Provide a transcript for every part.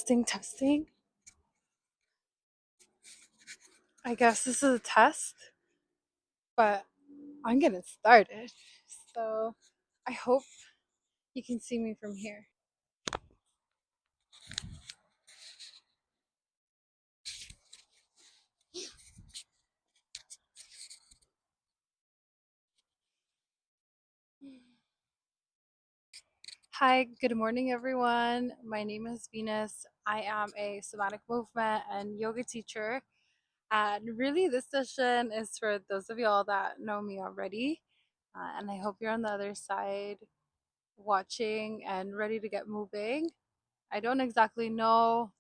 Testing, testing. I guess this is a test, but I'm getting started. So I hope you can see me from here. Hi, good morning, everyone. My name is Venus. I am a somatic movement and yoga teacher. And really, this session is for those of y'all that know me already. And I hope you're on the other side watching and ready to get moving. I don't exactly know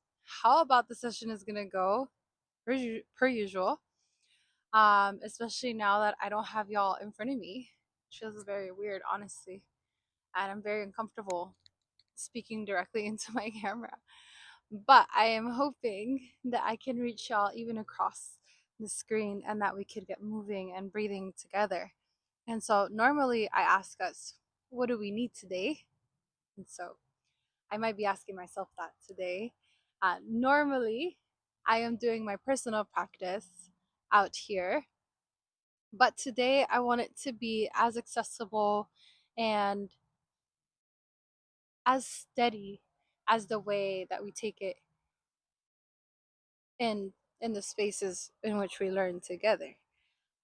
how about the session is going to go, per usual, especially now that I don't have y'all in front of me. It feels very weird, honestly. And I'm very uncomfortable speaking directly into my camera. But I am hoping that I can reach y'all even across the screen and that we could get moving and breathing together. And so normally I ask us, what do we need today? And so I might be asking myself that today. Normally, I am doing my personal practice out here, but today I want it to be as accessible and as steady as the way that we take it in in the spaces in which we learn together.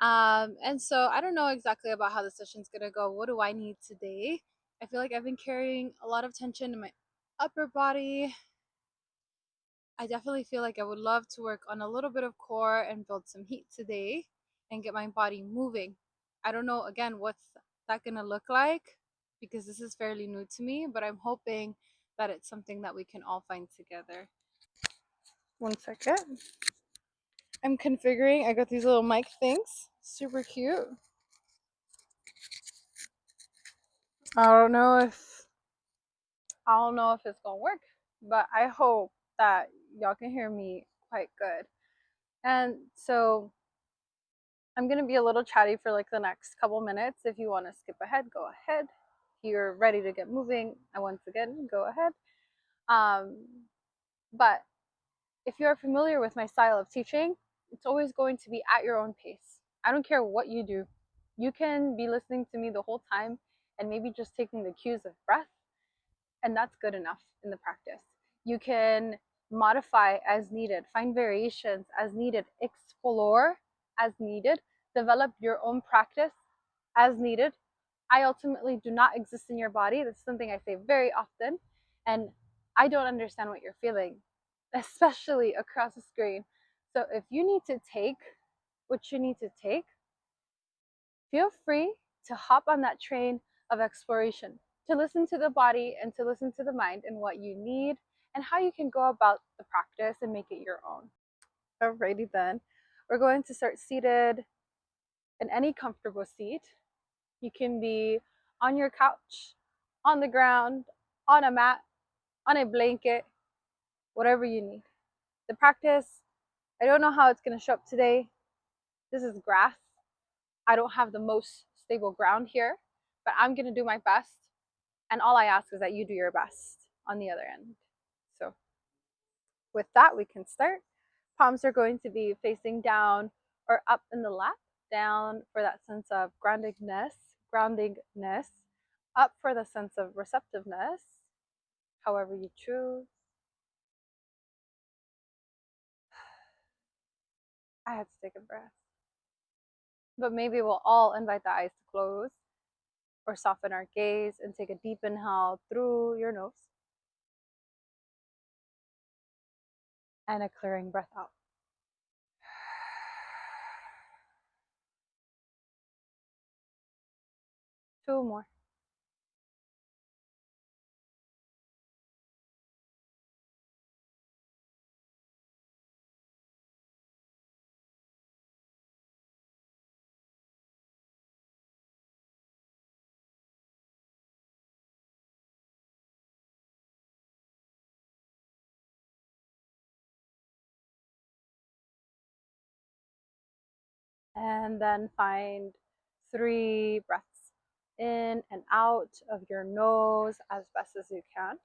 And so I don't know exactly about how the session's gonna go. What do I need today? I feel like I've been carrying a lot of tension in my upper body. I definitely feel like I would love to work on a little bit of core and build some heat today and get my body moving. I don't know, again, what's that gonna look like because this is fairly new to me, but I'm hoping that it's something that we can all find together. One second. I'm configuring. I got these little mic things. Super cute. I don't know if it's gonna work, but I hope that y'all can hear me quite good. And so I'm gonna be a little chatty for like the next couple minutes. If you want to skip ahead, go ahead. If you're ready to get moving, I once again go ahead. Um, but if you're familiar with my style of teaching, it's always going to be at your own pace. I don't care what you do. You can be listening to me the whole time and maybe just taking the cues of breath, and that's good enough in the practice. You can modify as needed, find variations as needed, explore as needed, develop your own practice as needed. I ultimately do not exist in your body. That's something I say very often. And I don't understand what you're feeling, especially across the screen. So if you need to take what you need to take, feel free to hop on that train of exploration, to listen to the body and to listen to the mind and what you need and how you can go about the practice and make it your own. Alrighty then. We're going to start seated in any comfortable seat. You can be on your couch, on the ground, on a mat, on a blanket, whatever you need. The practice, I don't know how it's going to show up today. This is grass. I don't have the most stable ground here, but I'm going to do my best. And all I ask is that you do your best on the other end. So with that, we can start. Palms are going to be facing down or up in the lap, down for that sense of groundingness, up for the sense of receptiveness, however you choose. I had to take a breath. But maybe we'll all invite the eyes to close or soften our gaze and take a deep inhale through your nose and a clearing breath out. Two more. And then find 3 breaths in and out of your nose as best as you can.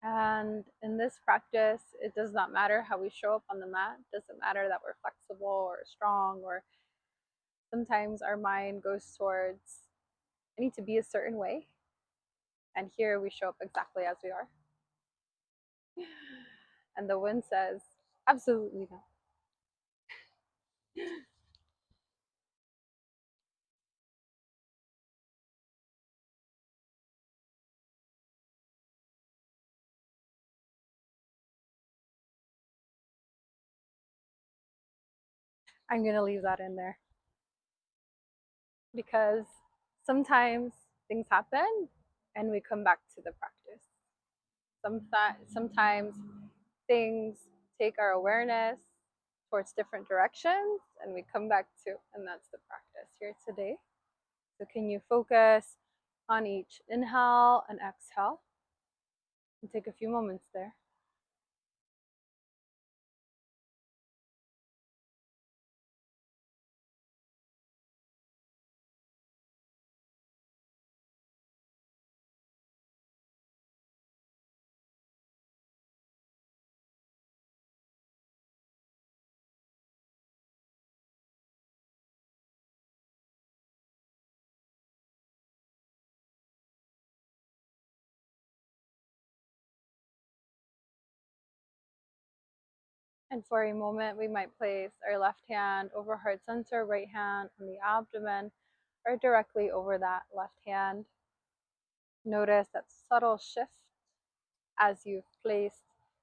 And in this practice, it does not matter how we show up on the mat. It doesn't matter that we're flexible or strong, or sometimes our mind goes towards, I need to be a certain way. And here we show up exactly as we are. And the wind says, absolutely not. I'm going to leave that in there because sometimes things happen and we come back to the practice. Sometimes things take our awareness towards different directions and we come back to, and that's the practice here today. So, can you focus on each inhale and exhale and take a few moments there? And for a moment, we might place our left hand over heart center, right hand on the abdomen, or directly over that left hand. Notice that subtle shift as you've placed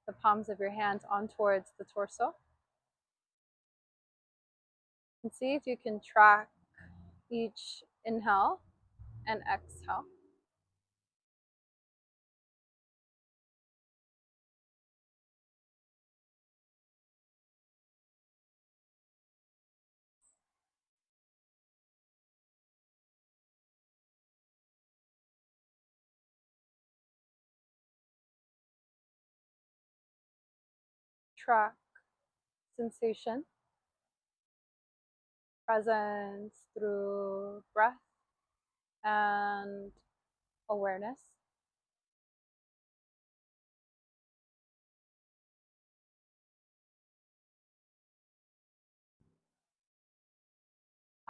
the palms of your hands on towards the torso. And see if you can track each inhale and exhale. Track sensation, presence through breath and awareness.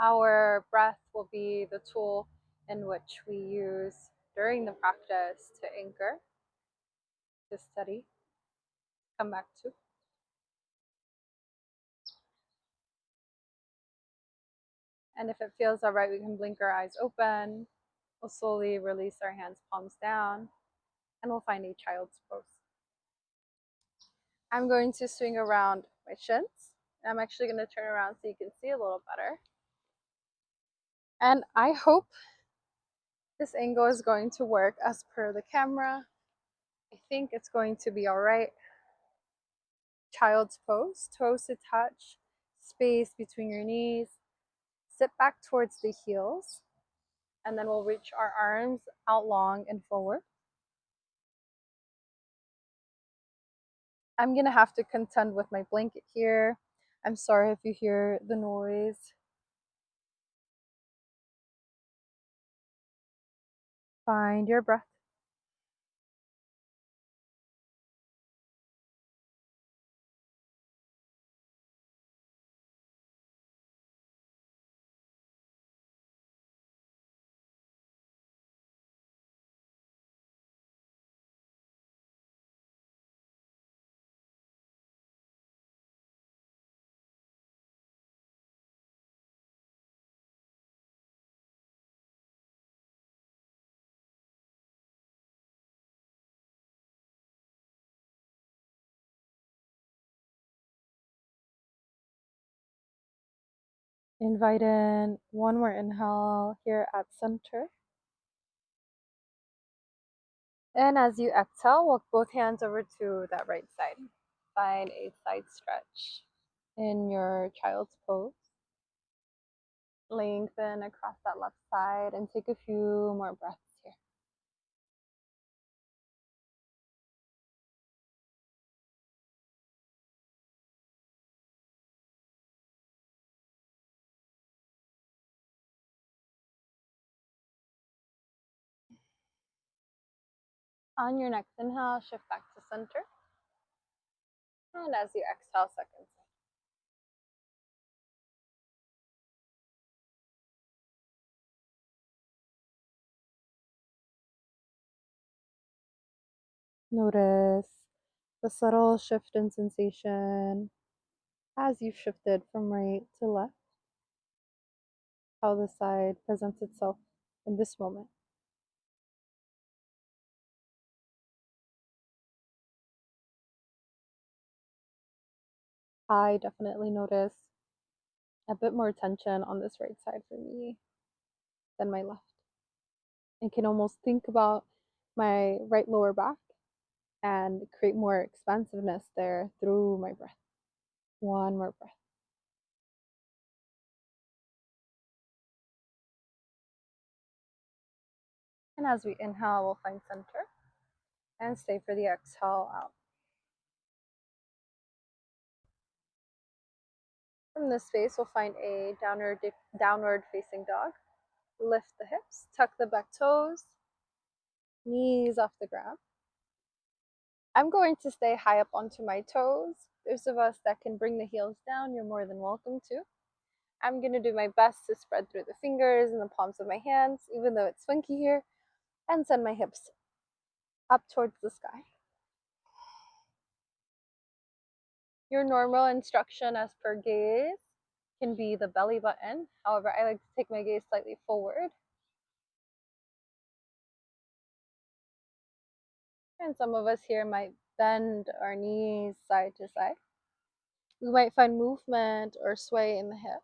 Our breath will be the tool in which we use during the practice to anchor, to study, come back to. And if it feels all right, we can blink our eyes open. We'll slowly release our hands, palms down, and we'll find a child's pose. I'm going to swing around my shins. I'm actually going to turn around so you can see a little better. And I hope this angle is going to work as per the camera. I think it's going to be all right. Child's pose, toes to touch, space between your knees. Sit back towards the heels, and then we'll reach our arms out long and forward. I'm gonna have to contend with my blanket here. I'm sorry if you hear the noise. Find your breath. Invite in one more inhale here at center. And as you exhale, walk both hands over to that right side. Find a side stretch in your child's pose. Lengthen across that left side and take a few more breaths here. On your next inhale, shift back to center. And as you exhale, second side. Notice the subtle shift in sensation as you've shifted from right to left, how the side presents itself in this moment. I definitely notice a bit more tension on this right side for me than my left. I can almost think about my right lower back and create more expansiveness there through my breath. One more breath. And as we inhale, we'll find center and stay for the exhale out. From this space, we'll find a downward facing dog. Lift the hips, tuck the back toes, knees off the ground. I'm going to stay high up onto my toes. Those of us that can bring the heels down, you're more than welcome to. I'm going to do my best to spread through the fingers and the palms of my hands, even though it's funky here, and send my hips up towards the sky. Your normal instruction as per gaze can be the belly button. However, I like to take my gaze slightly forward. And some of us here might bend our knees side to side. We might find movement or sway in the hip,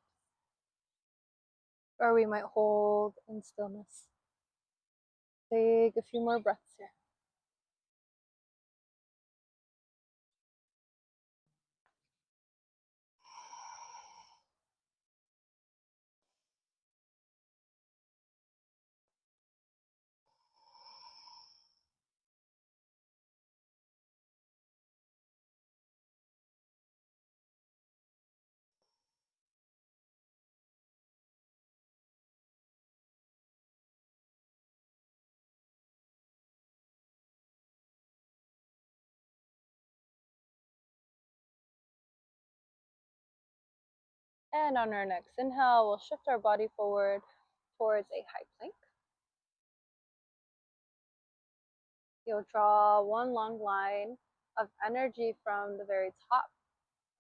or we might hold in stillness. Take a few more breaths here. And on our next inhale, we'll shift our body forward towards a high plank. You'll draw one long line of energy from the very top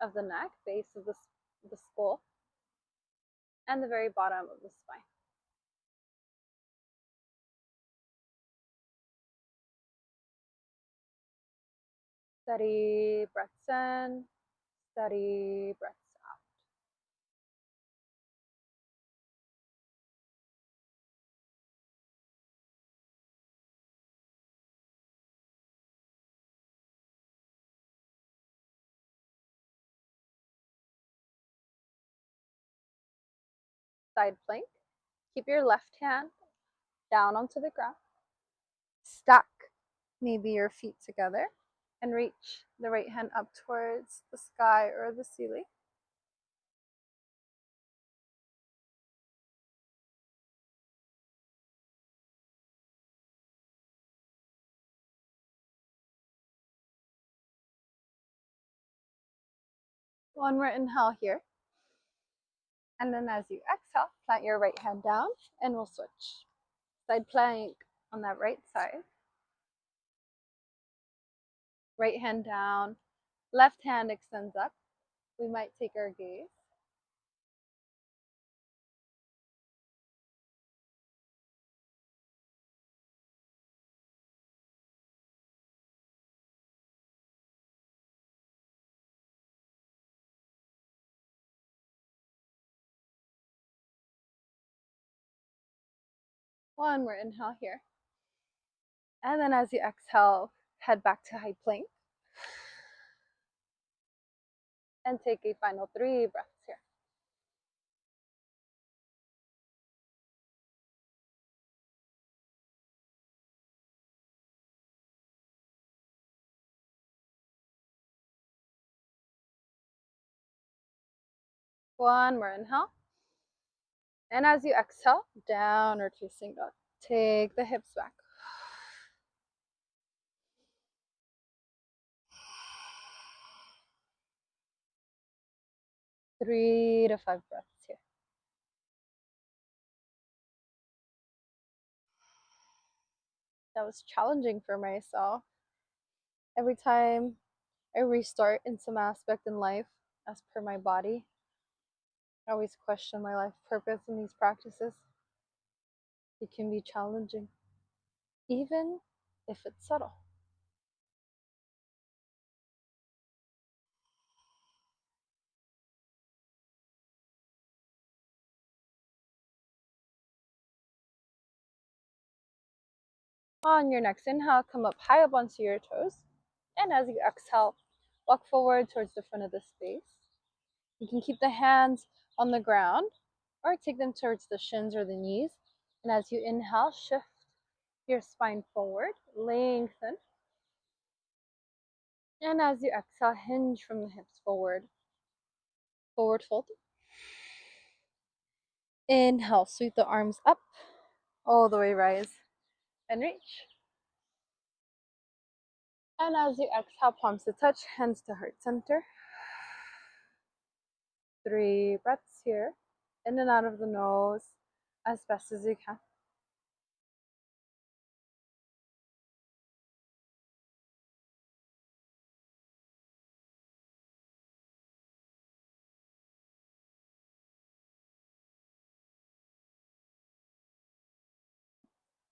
of the neck, base of the skull, and the very bottom of the spine. Steady breaths in, steady breaths out. Side plank. Keep your left hand down onto the ground. Stack maybe your feet together and reach the right hand up towards the sky or the ceiling. One more inhale here. And then as you exhale, plant your right hand down and we'll switch. Side plank on that right side. Right hand down, left hand extends up. We might take our gaze. One more inhale here. And then as you exhale, head back to high plank. And take a final 3 breaths here. One more inhale. And as you exhale, downward facing dog. Take the hips back. 3 to 5 breaths here. That was challenging for myself. Every time I restart in some aspect in life, as per my body, I always question my life purpose in these practices. It can be challenging, even if it's subtle. On your next inhale, come up high up onto your toes. And as you exhale, walk forward towards the front of the space. You can keep the hands on the ground or take them towards the shins or the knees. And as you inhale, shift your spine forward, lengthen. And as you exhale, hinge from the hips forward. Forward fold. Inhale, sweep the arms up, all the way rise and reach. And as you exhale, palms to touch, hands to heart center. 3 breaths here, in and out of the nose as best as you can.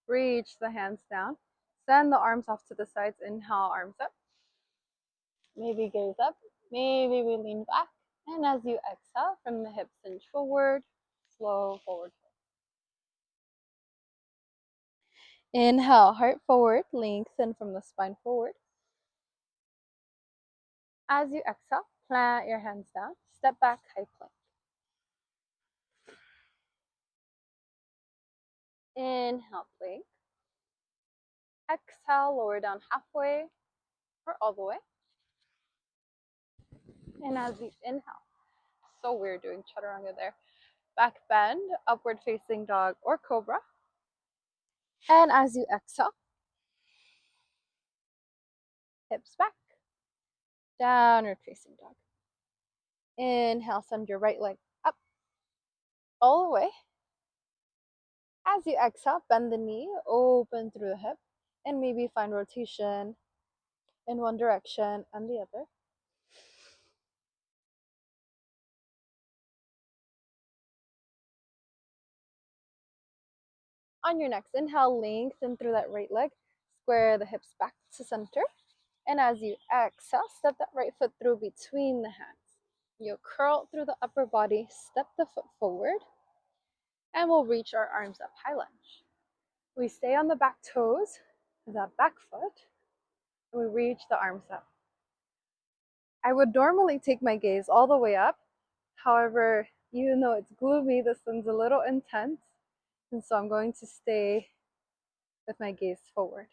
Reach the hands down. Send the arms off to the sides. Inhale, arms up. Maybe gaze up. Maybe we lean back. And as you exhale, from the hips hinge forward. Slow forward. Inhale, heart forward. Lengthen from the spine forward. As you exhale, plant your hands down. Step back, high plank. Inhale, plank. Exhale, lower down halfway or all the way. And as you inhale, so weird doing chaturanga there. Back bend, upward facing dog or cobra. And as you exhale, hips back, downward facing dog. Inhale, send your right leg up all the way. As you exhale, bend the knee, open through the hip, and maybe find rotation in one direction and the other. On your next inhale, lengthen through that right leg, square the hips back to center. And as you exhale, step that right foot through between the hands. You'll curl through the upper body, step the foot forward, and we'll reach our arms up, high lunge. We stay on the back toes, that back foot, and we reach the arms up. I would normally take my gaze all the way up. However, even though it's gloomy, the sun's a little intense, and so I'm going to stay with my gaze forward.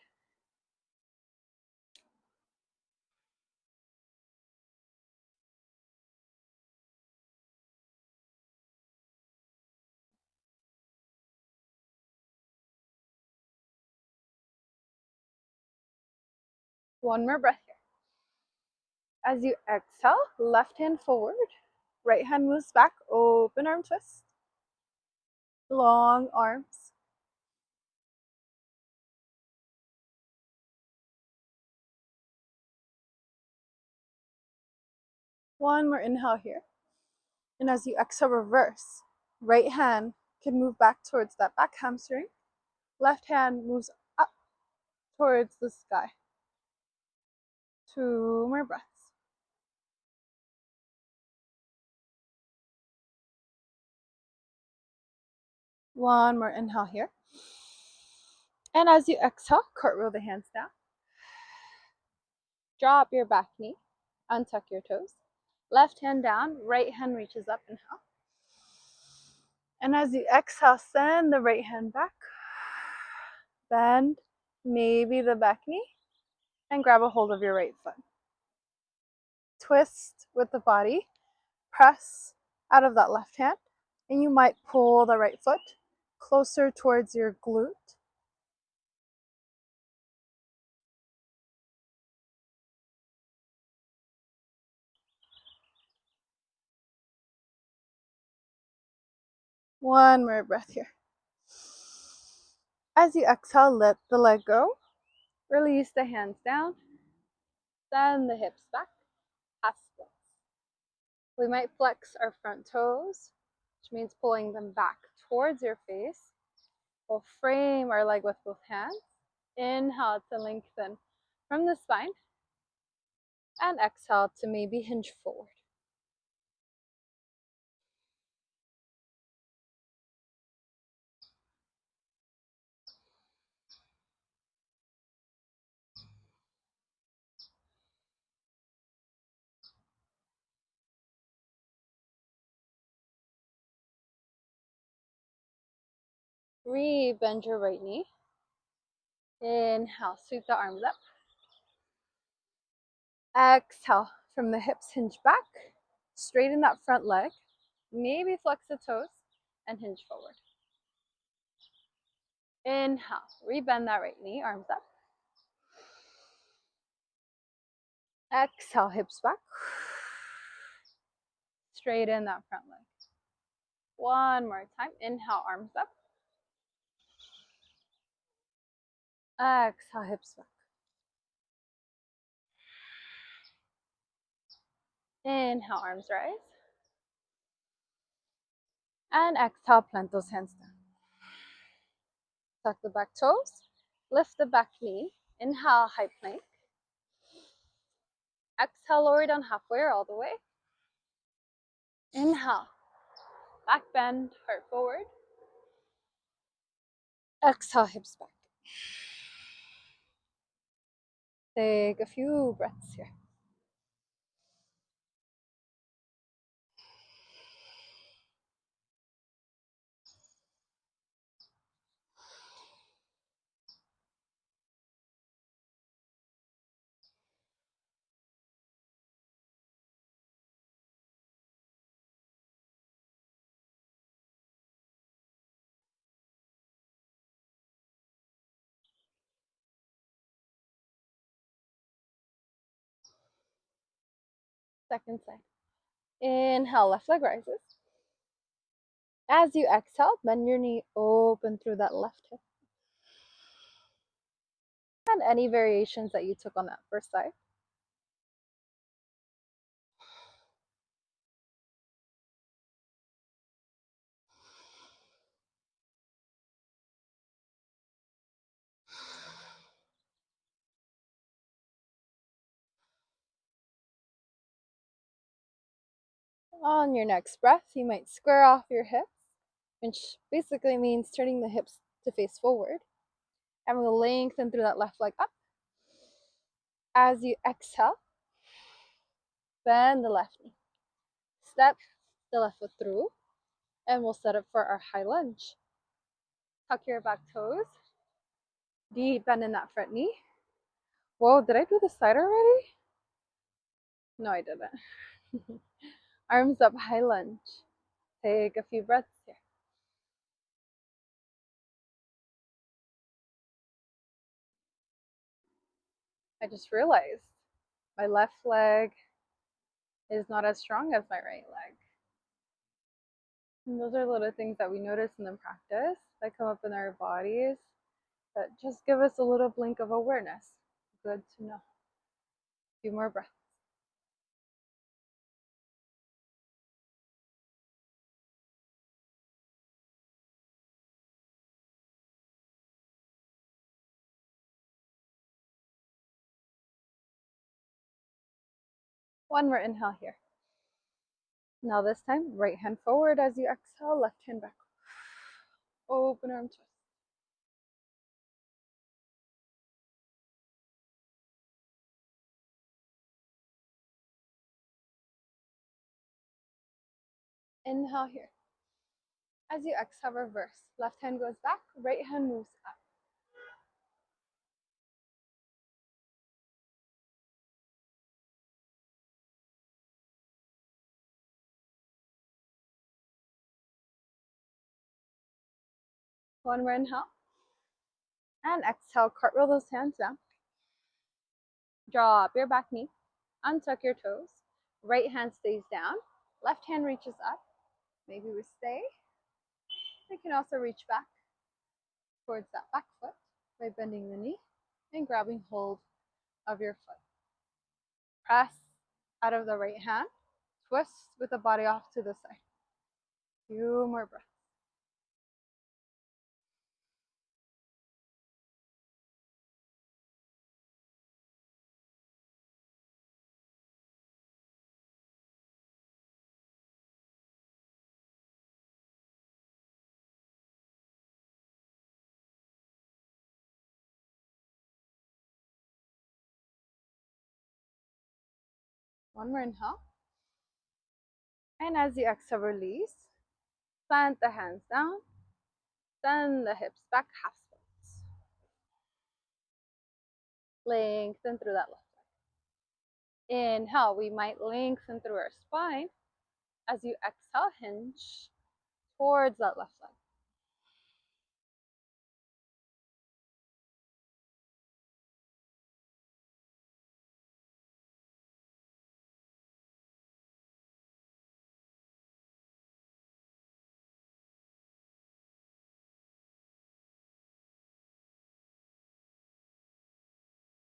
One more breath here. As you exhale, left hand forward, right hand moves back, open arm twist, long arms. One more inhale here. And as you exhale, reverse. Right hand can move back towards that back hamstring. Left hand moves up towards the sky. 2 more breaths. One more inhale here. And as you exhale, cartwheel the hands down. Drop your back knee. Untuck your toes. Left hand down, right hand reaches up, inhale. And as you exhale, send the right hand back. Bend, maybe the back knee, and grab a hold of your right foot. Twist with the body. Press out of that left hand, and you might pull the right foot closer towards your glute. One more breath here. As you exhale, let the leg go. Release the hands down. Send the hips back. Half splits. We might flex our front toes, which means pulling them back towards your face. We'll frame our leg with both hands. Inhale to lengthen from the spine. And exhale to maybe hinge forward. Re-bend your right knee. Inhale, sweep the arms up. Exhale, from the hips, hinge back. Straighten that front leg. Maybe flex the toes and hinge forward. Inhale, re-bend that right knee, arms up. Exhale, hips back. Straighten that front leg. One more time. Inhale, arms up. Exhale, hips back. Inhale, arms rise. And exhale, plant those hands down. Tuck the back toes. Lift the back knee. Inhale, high plank. Exhale, lower down halfway or all the way. Inhale, back bend, heart forward. Exhale, hips back. Take a few breaths here. Second side. Inhale, left leg rises. As you exhale, bend your knee open through that left hip. And any variations that you took on that first side. On your next breath, you might square off your hips, which basically means turning the hips to face forward. And we'll lengthen through that left leg up. As you exhale, bend the left knee. Step the left foot through, and we'll set up for our high lunge. Tuck your back toes. Deep bend in that front knee. Whoa, did I do the side already? No, I didn't. Arms up, high lunge. Take a few breaths here. I just realized my left leg is not as strong as my right leg. And those are little things that we notice in the practice that come up in our bodies that just give us a little blink of awareness. Good to know. A few more breaths. One more inhale here. Now this time, right hand forward as you exhale, left hand back. Open arm twist. Inhale here. As you exhale, reverse. Left hand goes back, right hand moves up. One more inhale. And exhale, cartwheel those hands down. Draw up your back knee. Untuck your toes. Right hand stays down. Left hand reaches up. Maybe we stay. You can also reach back towards that back foot by bending the knee and grabbing hold of your foot. Press out of the right hand, twist with the body off to the side. Few more breaths. One more inhale. And as you exhale, release. Plant the hands down. Send the hips back, half splits. Lengthen through that left leg. Inhale, we might lengthen through our spine. As you exhale, hinge towards that left leg.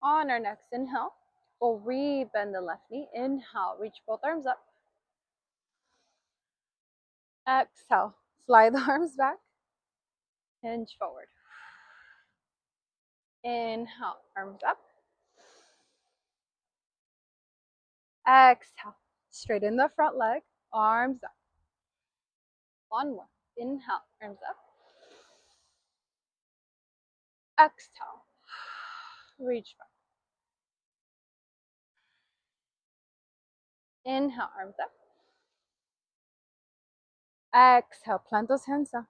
On our next inhale, we'll re-bend the left knee. Inhale, reach both arms up. Exhale, slide the arms back. Hinge forward. Inhale, arms up. Exhale, straighten the front leg, arms up. One more. Inhale, arms up. Exhale, reach back. Inhale, arms up. Exhale, plant those hands down.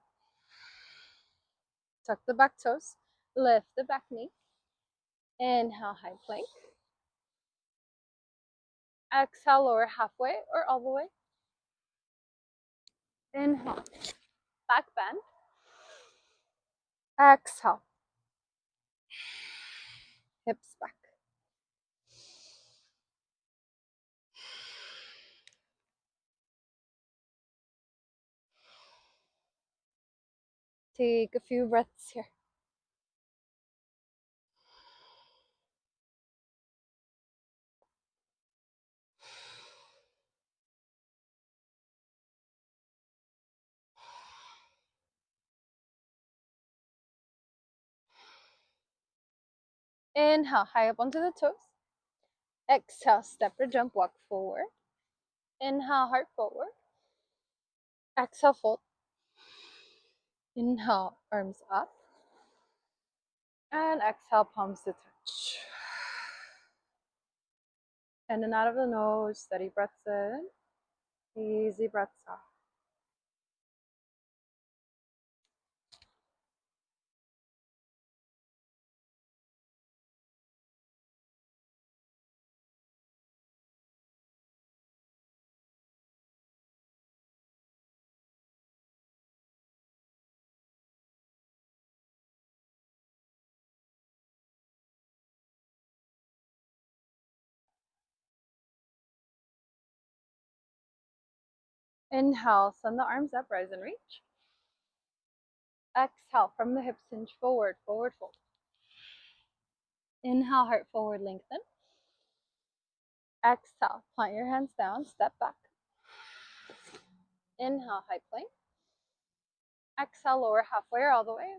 Tuck the back toes. Lift the back knee. Inhale, high plank. Exhale, lower halfway or all the way. Inhale, back bend. Exhale, hips back. Take a few breaths here. Inhale, high up onto the toes. Exhale, step or jump, walk forward. Inhale, heart forward. Exhale, fold. Inhale, arms up. And exhale, palms to touch. In and out of the nose, steady breaths in, easy breaths out. Inhale, send the arms up, rise and reach. Exhale, from the hips, hinge forward, forward fold. Inhale, heart forward, lengthen. Exhale, plant your hands down, step back. Inhale, high plank. Exhale, lower halfway or all the way.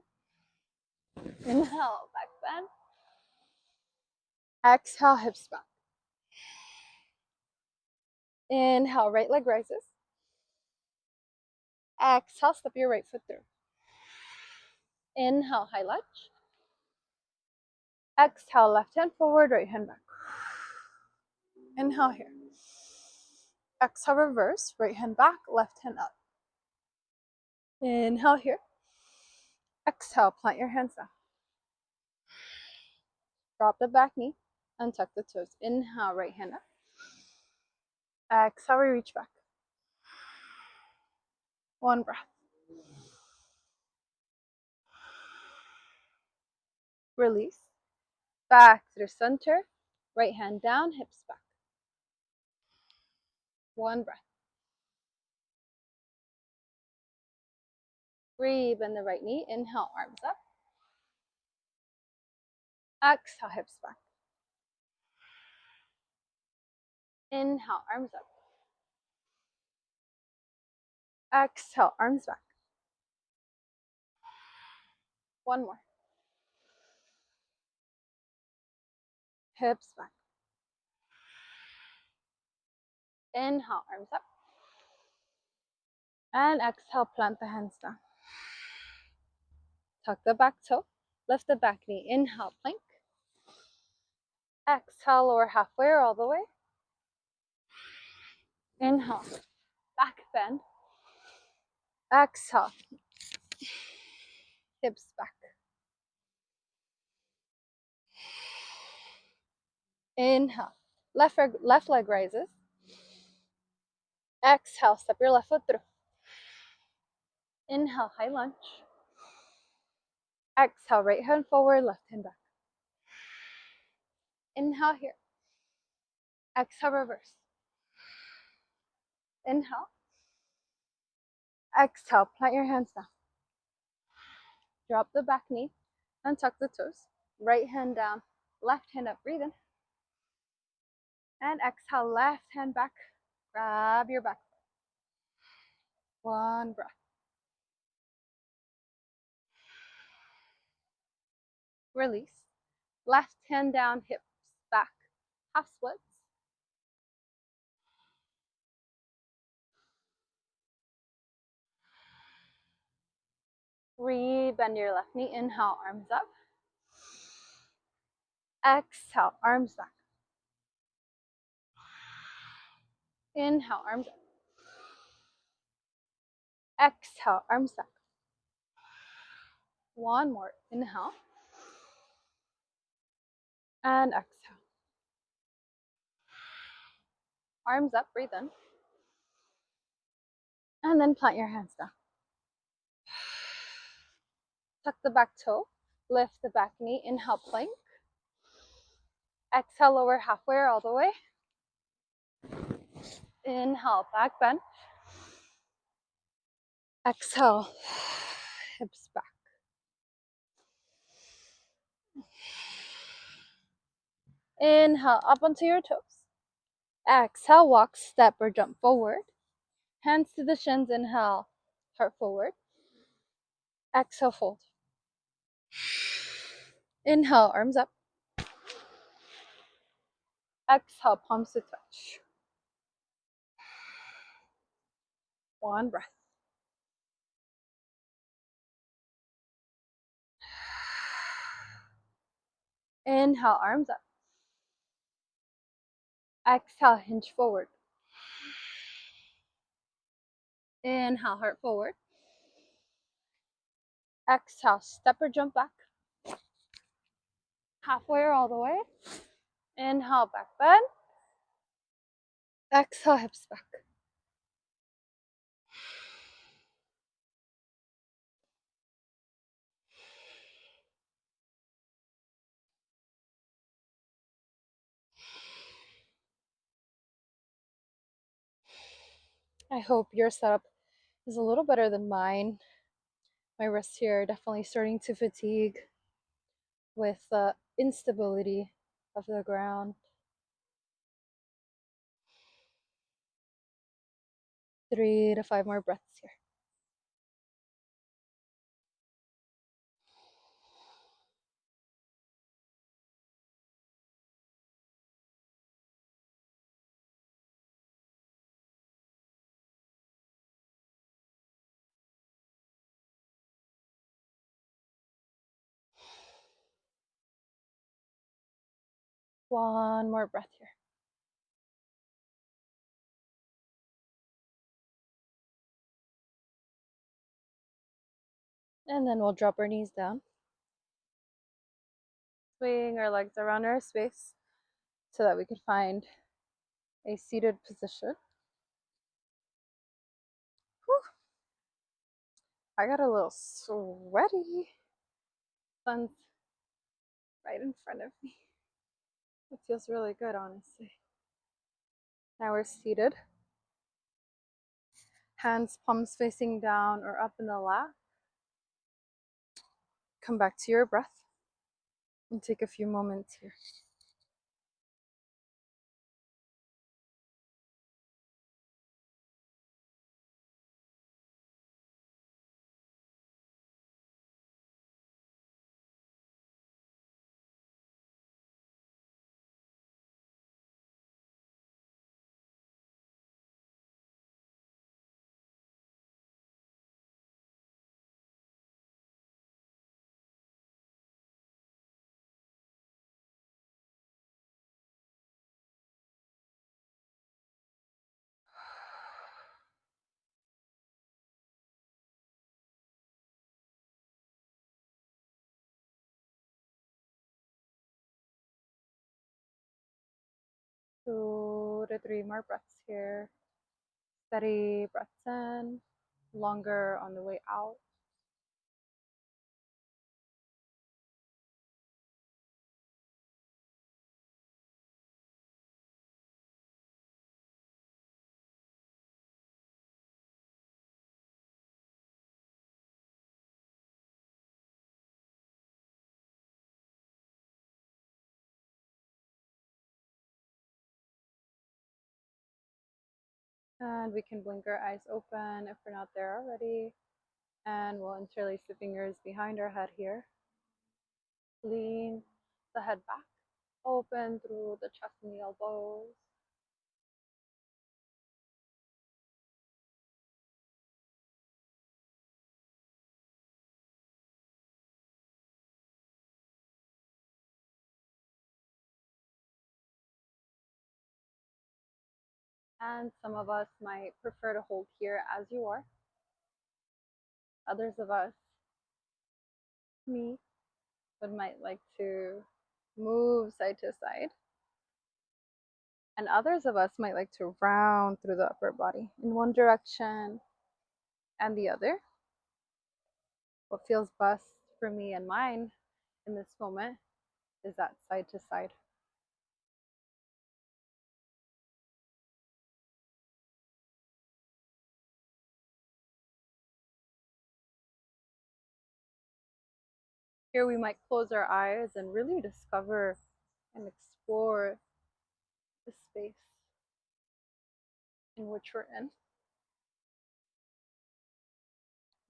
Inhale, back bend. Exhale, hips back. Inhale, right leg rises. Exhale, step your right foot through. Inhale, high lunge. Exhale, left hand forward, right hand back. Inhale here. Exhale, reverse, right hand back, left hand up. Inhale here. Exhale, plant your hands down. Drop the back knee and tuck the toes. Inhale, right hand up. Exhale, reach back. One breath. Release. Back to the center. Right hand down, hips back. One breath. Rebend the right knee. Inhale, arms up. Exhale, hips back. Inhale, arms up. Exhale, arms back. One more. Hips back. Inhale, arms up. And exhale, plant the hands down. Tuck the back toe. Lift the back knee. Inhale, plank. Exhale, lower halfway or all the way. Inhale, back bend. Exhale, hips back. Inhale, left leg rises. Exhale, step your left foot through. Inhale, high lunge. Exhale, right hand forward, left hand back. Inhale here. Exhale, reverse. Inhale. Exhale, plant your hands down. Drop the back knee and tuck the toes. Right hand down, left hand up, breathe in. And exhale, left hand back. Grab your back. One breath. Release. Left hand down, hips back. Half splits. Rebend your left knee. Inhale, arms up. Exhale, arms back. Inhale, arms up. Exhale, arms back. One more. Inhale. And exhale. Arms up, breathe in. And then plant your hands down. Tuck the back toe. Lift the back knee. Inhale, plank. Exhale, lower halfway or all the way. Inhale, back bend. Exhale, hips back. Inhale, up onto your toes. Exhale, walk, step, or jump forward. Hands to the shins. Inhale, heart forward. Exhale, fold. Inhale, arms up. Exhale, palms to touch. One breath. Inhale, arms up. Exhale, hinge forward. Inhale, heart forward. Exhale, step or jump back. Halfway or all the way. Inhale, back bend. Exhale, hips back. I hope your setup is a little better than mine. My wrists here are definitely starting to fatigue with the instability of the ground. 3 to 5 more breaths here. One more breath here. And then we'll drop our knees down. Swing our legs around our space so that we can find a seated position. Whew. I got a little sweaty. Sun's right in front of me. It feels really good, honestly. Now we're seated. Hands, palms facing down or up in the lap. come back to your breath and take a few moments here. Two to three more breaths here. Steady breaths in, longer on the way out. And we can blink our eyes open if we're not there already. And we'll interlace the fingers behind our head here. Lean the head back, open through the chest and the elbows. And some of us might prefer to hold here as you are. Others of us, me, might like to move side to side. And others of us might like to round through the upper body in one direction and the other. What feels best for me and mine in this moment is that side to side. Here we might close our eyes and really discover and explore the space in which we're in.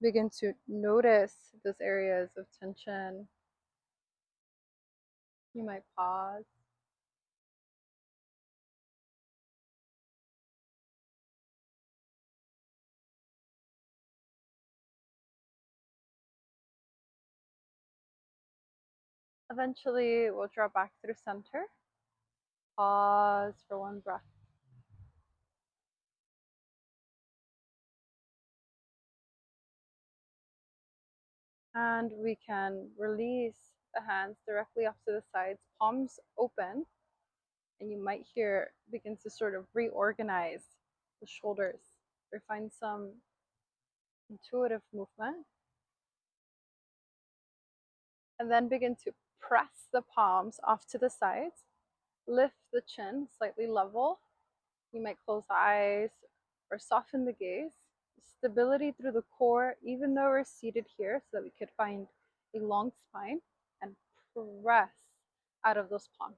Begin to notice those areas of tension. You might pause. Eventually, we'll draw back through center. Pause for one breath. And we can release the hands directly off to the sides, palms open. And you might hear begin to sort of reorganize the shoulders or find some intuitive movement. And then begin to press the palms off to the sides. Lift the chin slightly level. You might close the eyes or soften the gaze. Stability through the core, even though we're seated here, so that we could find a long spine and press out of those palms.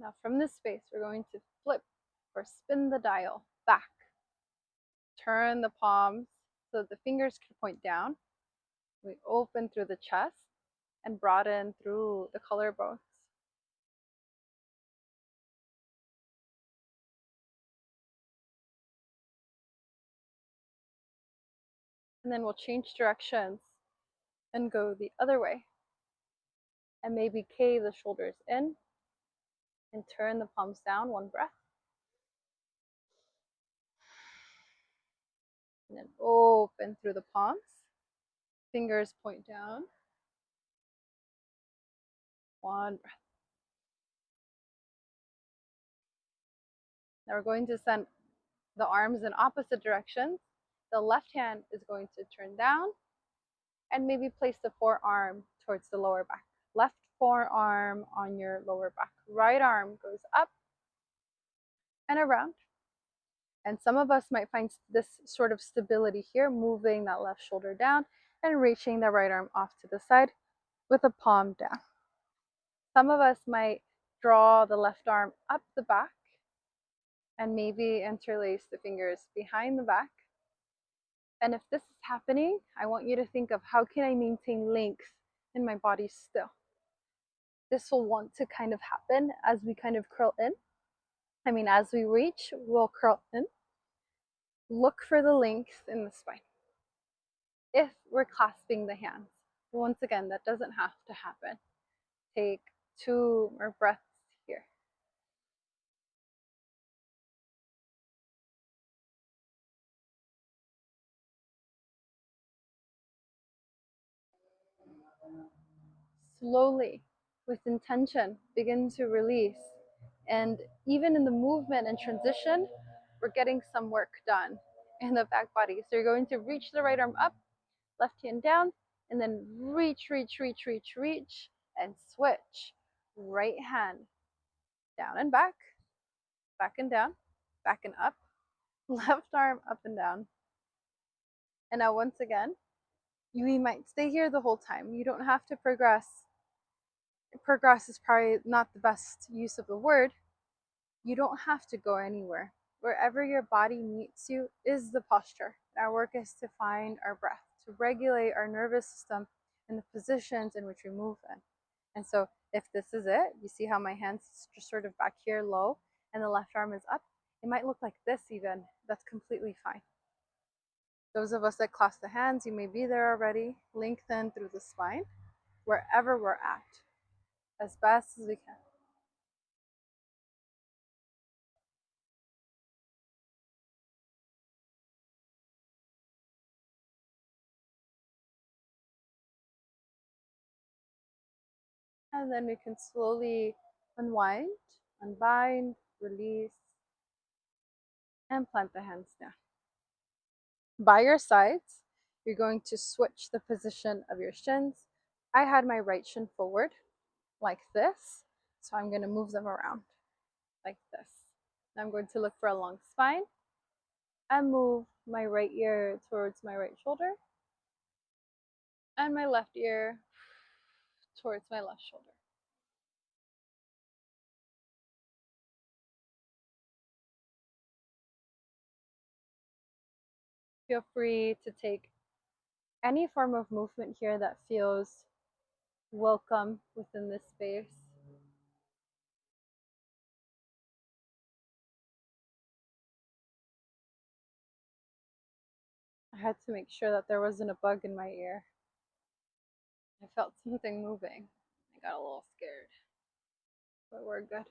Now from this space, we're going to flip or spin the dial back. Turn the palms so that the fingers can point down. We open through the chest and broaden through the collarbones. And then we'll change directions and go the other way. And maybe cave the shoulders in and turn the palms down, one breath. And then open through the palms. Fingers point down. One breath. Now we're going to send the arms in opposite directions. The left hand is going to turn down and maybe place the forearm towards the lower back. Left forearm on your lower back. Right arm goes up and around. And some of us might find this sort of stability here, moving that left shoulder down and reaching the right arm off to the side with the palm down. Some of us might draw the left arm up the back and maybe interlace the fingers behind the back. And if this is happening, I want you to think of how can I maintain length in my body still. This will want to kind of happen as we kind of curl in. As we reach, we'll curl in. Look for the length in the spine. If we're clasping the hands, once again, that doesn't have to happen. Take 2 more breaths here. Slowly, with intention, begin to release. And even in the movement and transition, we're getting some work done in the back body. So you're going to reach the right arm up, left hand down, and then reach, and switch. Right hand down and back and down, back and up, left arm up and down. And now once again, you might stay here the whole time. You don't have to progress. Progress is probably not the best use of the word. You don't have to go anywhere. Wherever your body meets you is the posture. Our work is to find our breath, to regulate our nervous system and the positions in which we move in. And so if this is it, you see how my hands just sort of back here low and the left arm is up, it might look like this even. That's completely fine. Those of us that clasp the hands, you may be there already. Lengthen through the spine, wherever we're at, as best as we can. And then we can slowly unwind, unbind, release, and plant the hands down. By your sides, you're going to switch the position of your shins. I had my right shin forward like this, so I'm going to move them around like this. I'm going to look for a long spine and move my right ear towards my right shoulder and my left ear towards my left shoulder. Feel free to take any form of movement here that feels welcome within this space. I had to make sure that there wasn't a bug in my ear. I felt something moving. I got a little scared, but we're good.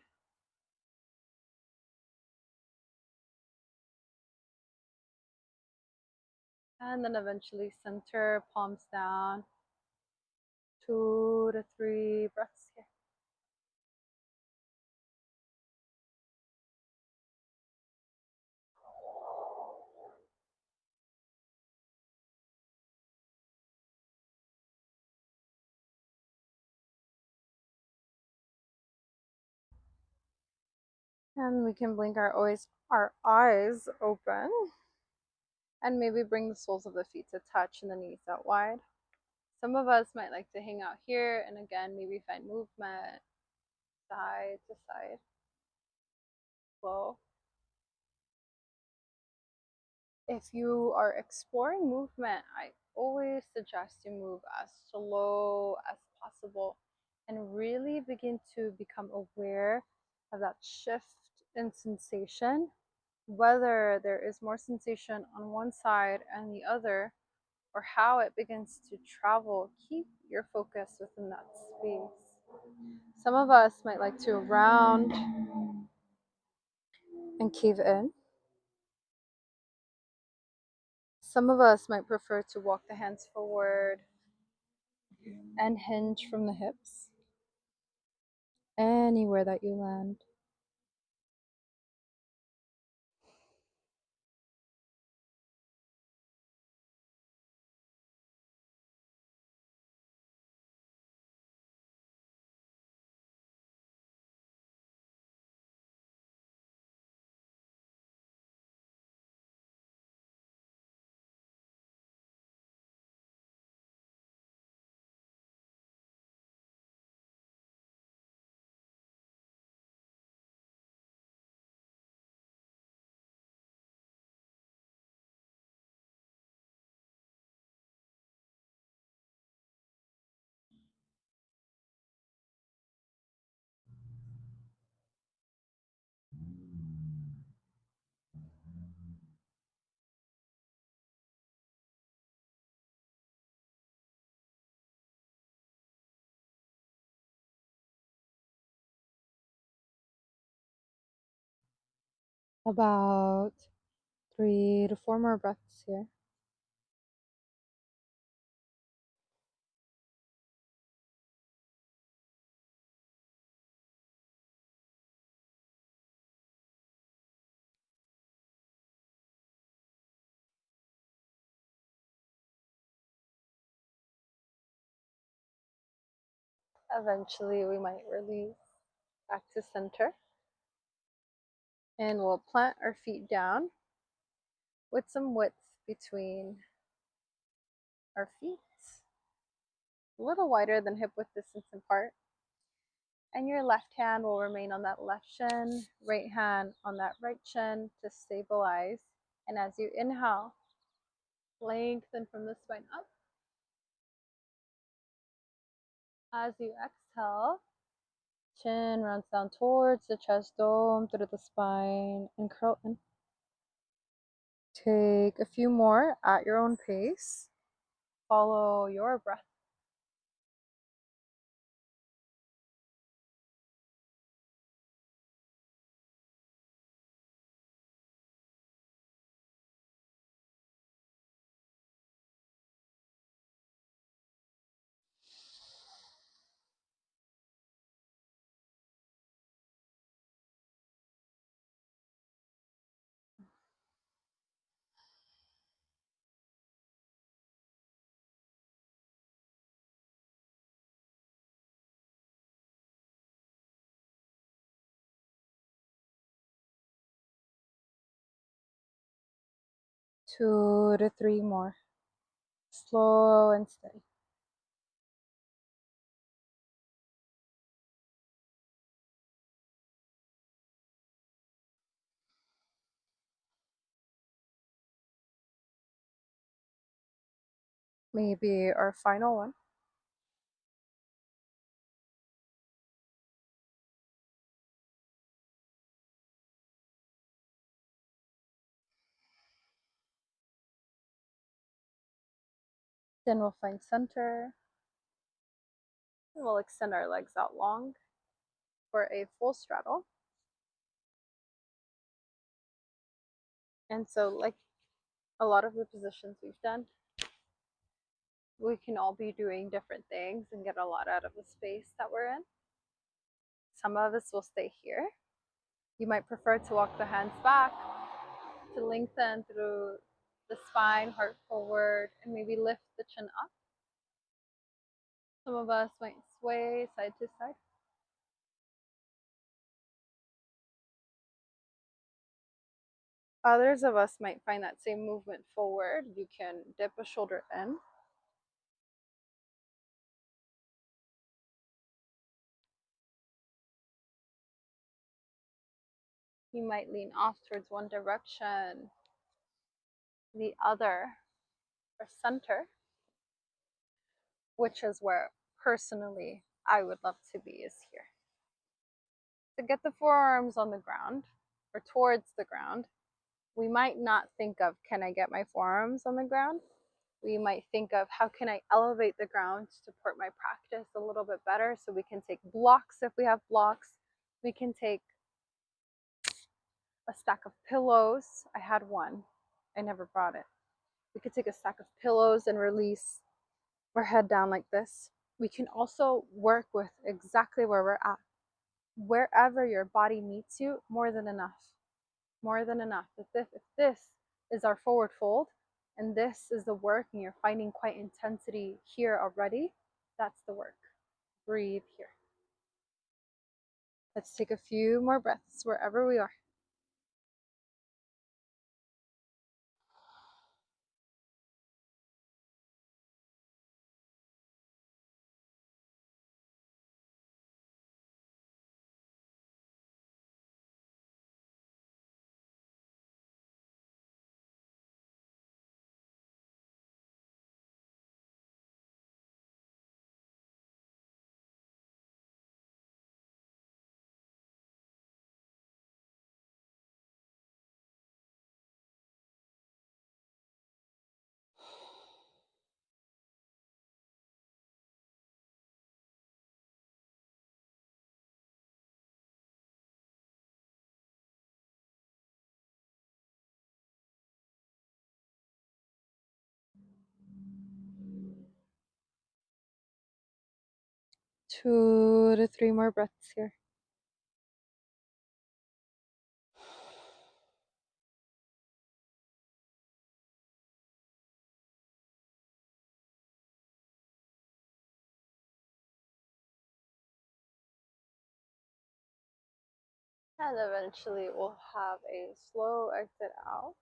And then eventually center, palms down. 2 to 3 breaths here. And we can blink our eyes open and maybe bring the soles of the feet to touch and the knees out wide. Some of us might like to hang out here and again maybe find movement side to side. Slow. If you are exploring movement, I always suggest you move as slow as possible and really begin to become aware of that shift in sensation, whether there is more sensation on one side and the other, or how it begins to travel. Keep your focus within that space. Some of us might like to round and cave in. Some of us might prefer to walk the hands forward and hinge from the hips. Anywhere that you land. About 3 to 4 more breaths here. Eventually, we might release back to center. And we'll plant our feet down with some width between our feet, a little wider than hip width distance apart. And your left hand will remain on that left shin, right hand on that right shin to stabilize. And as you inhale, lengthen from the spine up. As you exhale, chin runs down towards the chest dome, through the spine, and curl in. Take a few more at your own pace. Follow your breath. Two to three more. Slow and steady. Maybe our final one. Then we'll find center. And we'll extend our legs out long for a full straddle. And so, like a lot of the positions we've done, we can all be doing different things and get a lot out of the space that we're in. Some of us will stay here. You might prefer to walk the hands back to lengthen through the spine, heart forward, and maybe lift the chin up. Some of us might sway side to side. Others of us might find that same movement forward. You can dip a shoulder in. You might lean off towards one direction, the other, or center, which is where personally I would love to be, is here. To get the forearms on the ground or towards the ground, we might not think of, can I get my forearms on the ground? We might think of, how can I elevate the ground to support my practice a little bit better? So we can take blocks if we have blocks. We can take a stack of pillows. I had one. I never brought it. We could take a stack of pillows and release our head down like this. We can also work with exactly where we're at. Wherever your body meets you, more than enough. More than enough. If this is our forward fold, and this is the work, and you're finding quite intensity here already, that's the work. Breathe here. Let's take a few more breaths wherever we are. 2 to 3 more breaths here. And eventually we'll have a slow exit out.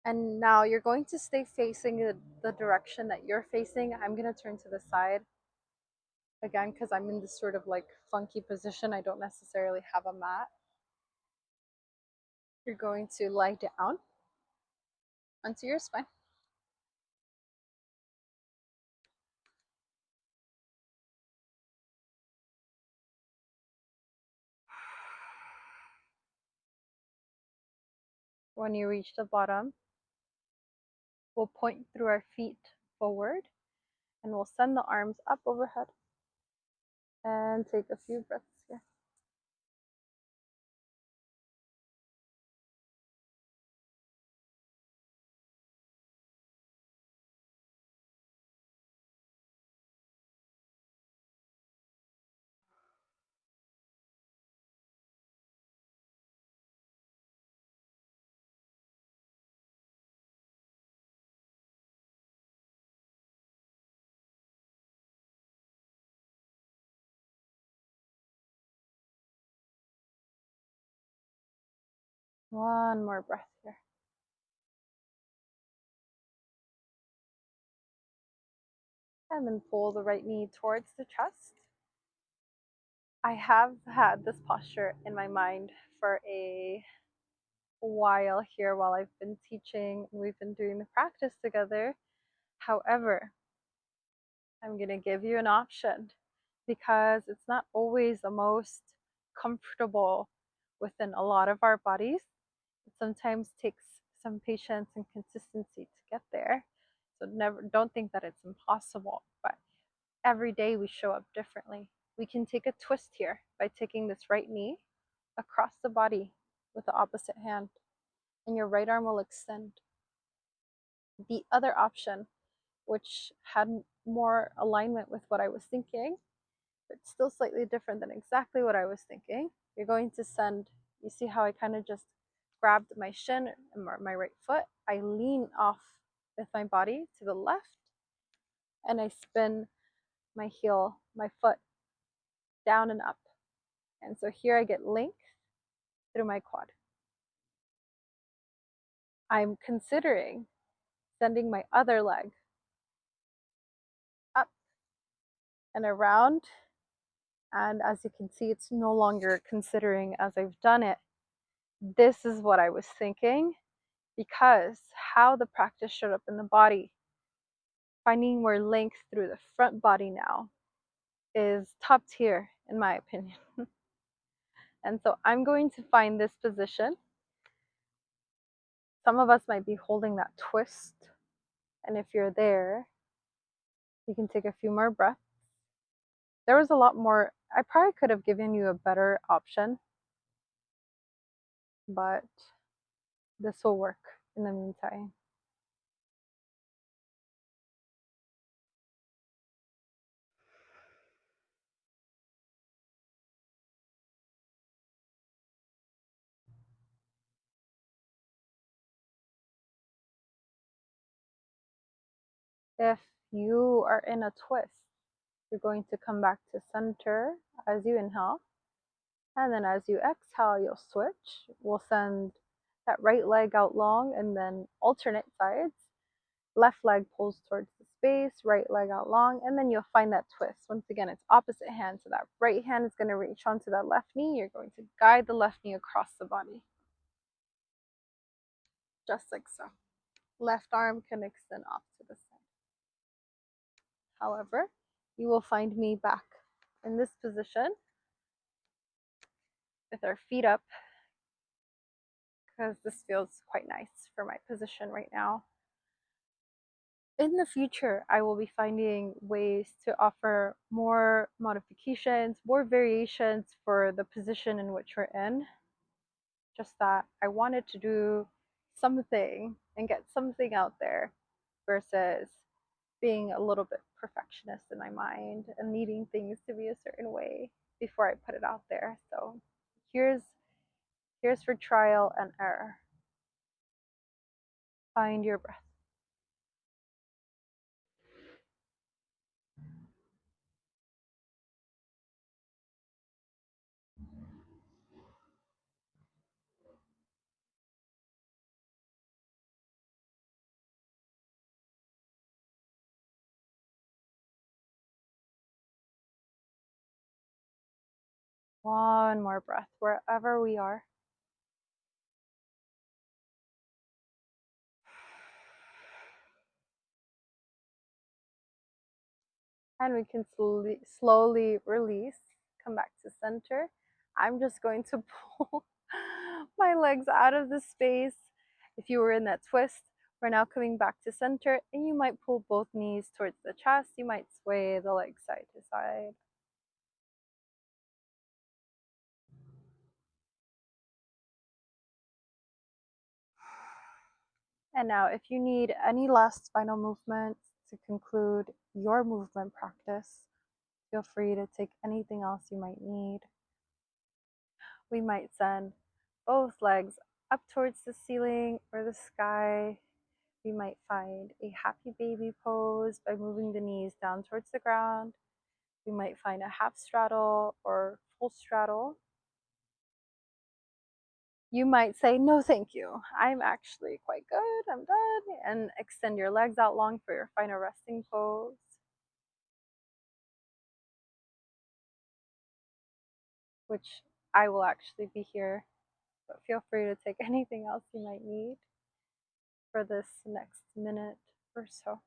And now you're going to stay facing the direction that you're facing. I'm going to turn to the side again because I'm in this sort of like funky position. I don't necessarily have a mat. You're going to lie down onto your spine. When you reach the bottom, we'll point through our feet forward and we'll send the arms up overhead and take a few breaths here. One more breath here. And then pull the right knee towards the chest. I have had this posture in my mind for a while here while I've been teaching and we've been doing the practice together. However, I'm going to give you an option because it's not always the most comfortable within a lot of our bodies. It sometimes takes some patience and consistency to get there. So never don't think that it's impossible, but every day we show up differently. We can take a twist here by taking this right knee across the body with the opposite hand, and your right arm will extend. The other option, which had more alignment with what I was thinking, but still slightly different than exactly what I was thinking, you're going to send, you see how I kind of just grabbed my shin and my right foot. I lean off with my body to the left and I spin my heel, my foot down and up. And so here I get length through my quad. I'm considering sending my other leg up and around. And as you can see, it's no longer considering as I've done it. This is what I was thinking because how the practice showed up in the body, finding more length through the front body now is top tier in my opinion. And so I'm going to find this position. Some of us might be holding that twist. And if you're there, you can take a few more breaths. There was a lot more. I probably could have given you a better option, but this will work in the meantime. If you are in a twist, you're going to come back to center as you inhale. And then as you exhale, you'll switch. We'll send that right leg out long and then alternate sides. Left leg pulls towards the space, right leg out long, and then you'll find that twist. Once again, it's opposite hand. So that right hand is going to reach onto that left knee. You're going to guide the left knee across the body. Just like so. Left arm can extend off to the side. However, you will find me back in this position with our feet up because this feels quite nice for my position right now. In the future, I will be finding ways to offer more modifications, more variations for the position in which we're in. Just that I wanted to do something and get something out there versus being a little bit perfectionist in my mind and needing things to be a certain way before I put it out there. So here's here's for trial and error. Find your breath. One more breath wherever we are. And we can slowly release, come back to center. I'm just going to pull my legs out of the space. If you were in that twist, we're now coming back to center, and you might pull both knees towards the chest. You might sway the legs side to side. And now, if you need any last final movements to conclude your movement practice, feel free to take anything else you might need. We might send both legs up towards the ceiling or the sky. We might find a happy baby pose by moving the knees down towards the ground. We might find a half straddle or full straddle. You might say, no, thank you. I'm actually quite good. I'm done. And extend your legs out long for your final resting pose. Which I will actually be here, but feel free to take anything else you might need for this next minute or so.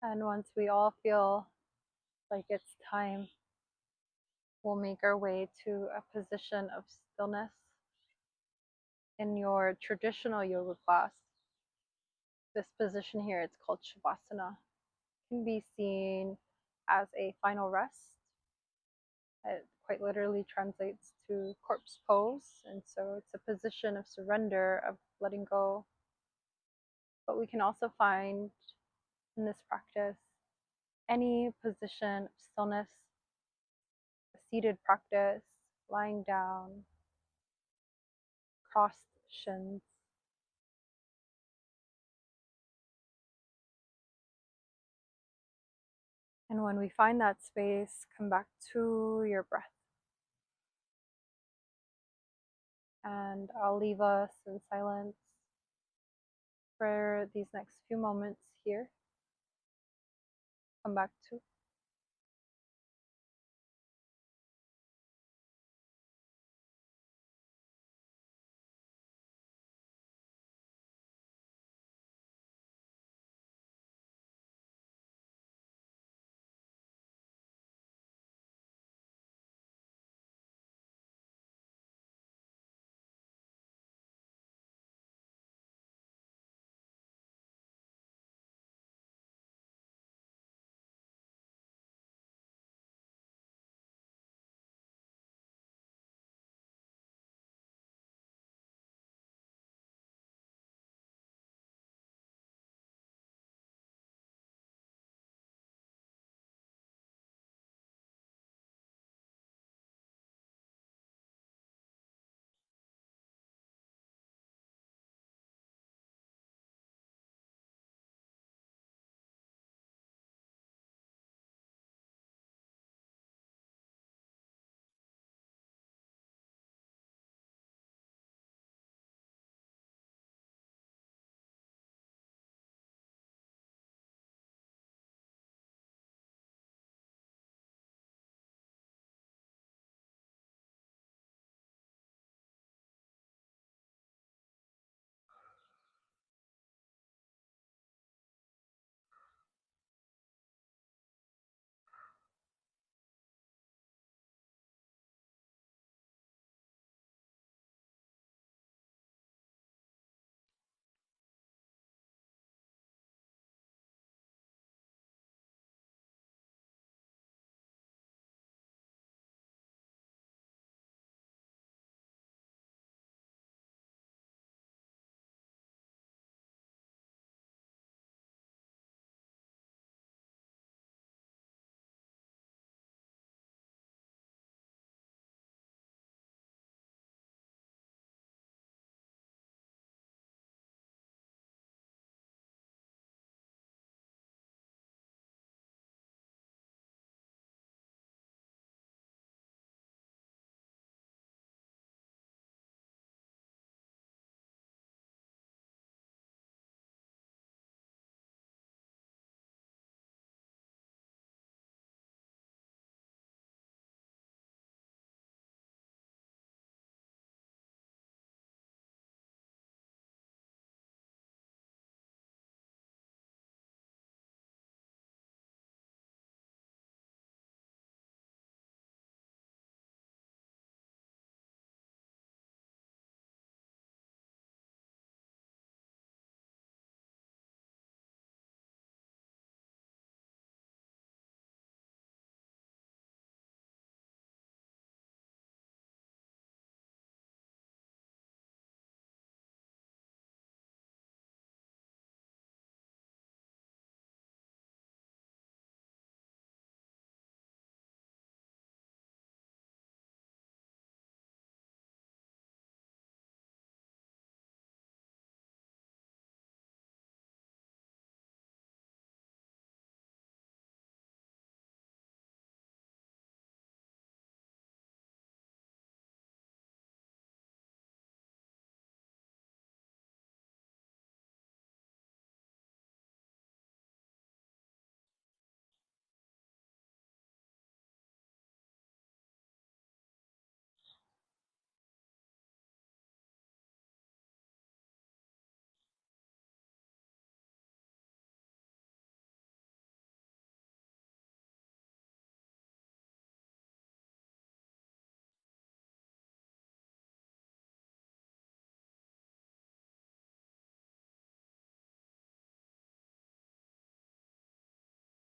And once we all feel like it's time, we'll make our way to a position of stillness. In your traditional yoga class, this position here, it's called Shavasana, can be seen as a final rest. It quite literally translates to corpse pose, and so it's a position of surrender, of letting go. But we can also find in this practice any position of stillness, a seated practice, lying down, crossed shins. And when we find that space, come back to your breath. And I'll leave us in silence for these next few moments here. Come back to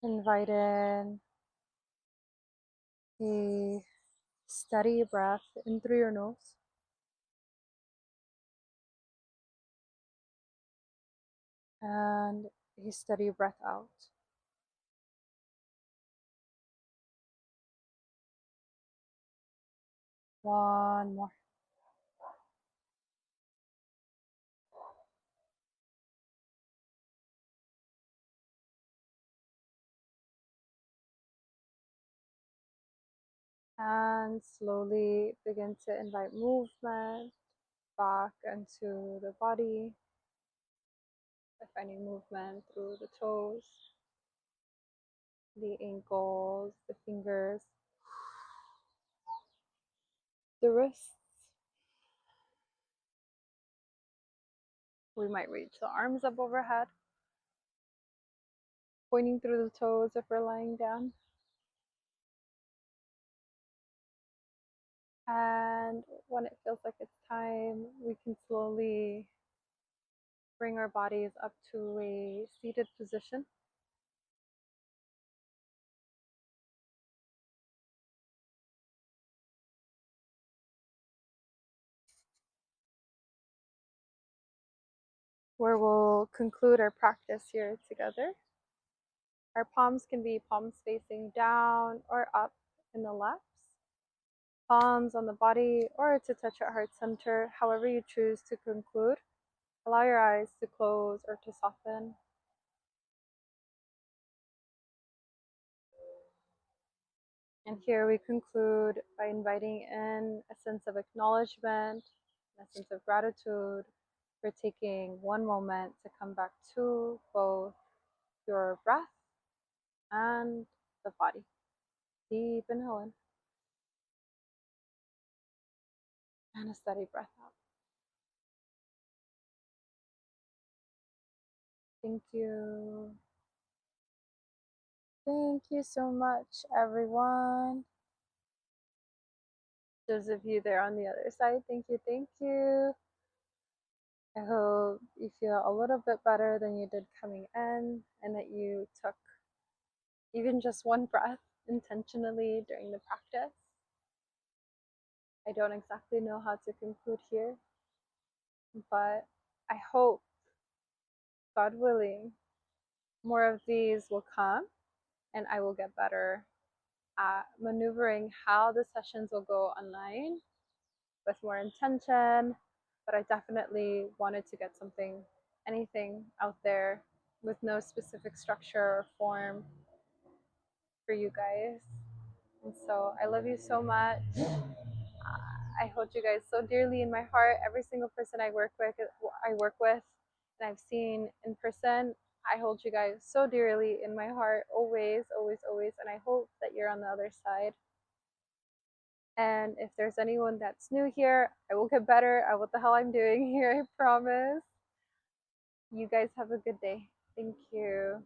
Invite in a steady breath in through your nose and a steady breath out. One more. And slowly begin to invite movement back into the body by finding movement through the toes, the ankles, the fingers, the wrists. We might reach the arms up overhead, pointing through the toes if we're lying down. And when it feels like it's time, we can slowly bring our bodies up to a seated position. Where we'll conclude our practice here together. Our palms can be palms facing down or up in the laps, palms on the body, or to touch at heart center, however you choose to conclude. Allow your eyes to close or to soften. And here we conclude by inviting in a sense of acknowledgement, a sense of gratitude for taking one moment to come back to both your breath and the body. Deep inhale in and a steady breath out. Thank you. Thank you so much, everyone. Those of you there on the other side, thank you, thank you. I hope you feel a little bit better than you did coming in and that you took even just one breath intentionally during the practice. I don't exactly know how to conclude here, but I hope, God willing, more of these will come and I will get better at maneuvering how the sessions will go online with more intention. But I definitely wanted to get anything out there with no specific structure or form for you guys. And so I love you so much. I hold you guys so dearly in my heart. Every single person I work with, and I've seen in person, I hold you guys so dearly in my heart, always, always, always. And I hope that you're on the other side. And if there's anyone that's new here, I will get better at what the hell I'm doing here, I promise. You guys have a good day. Thank you.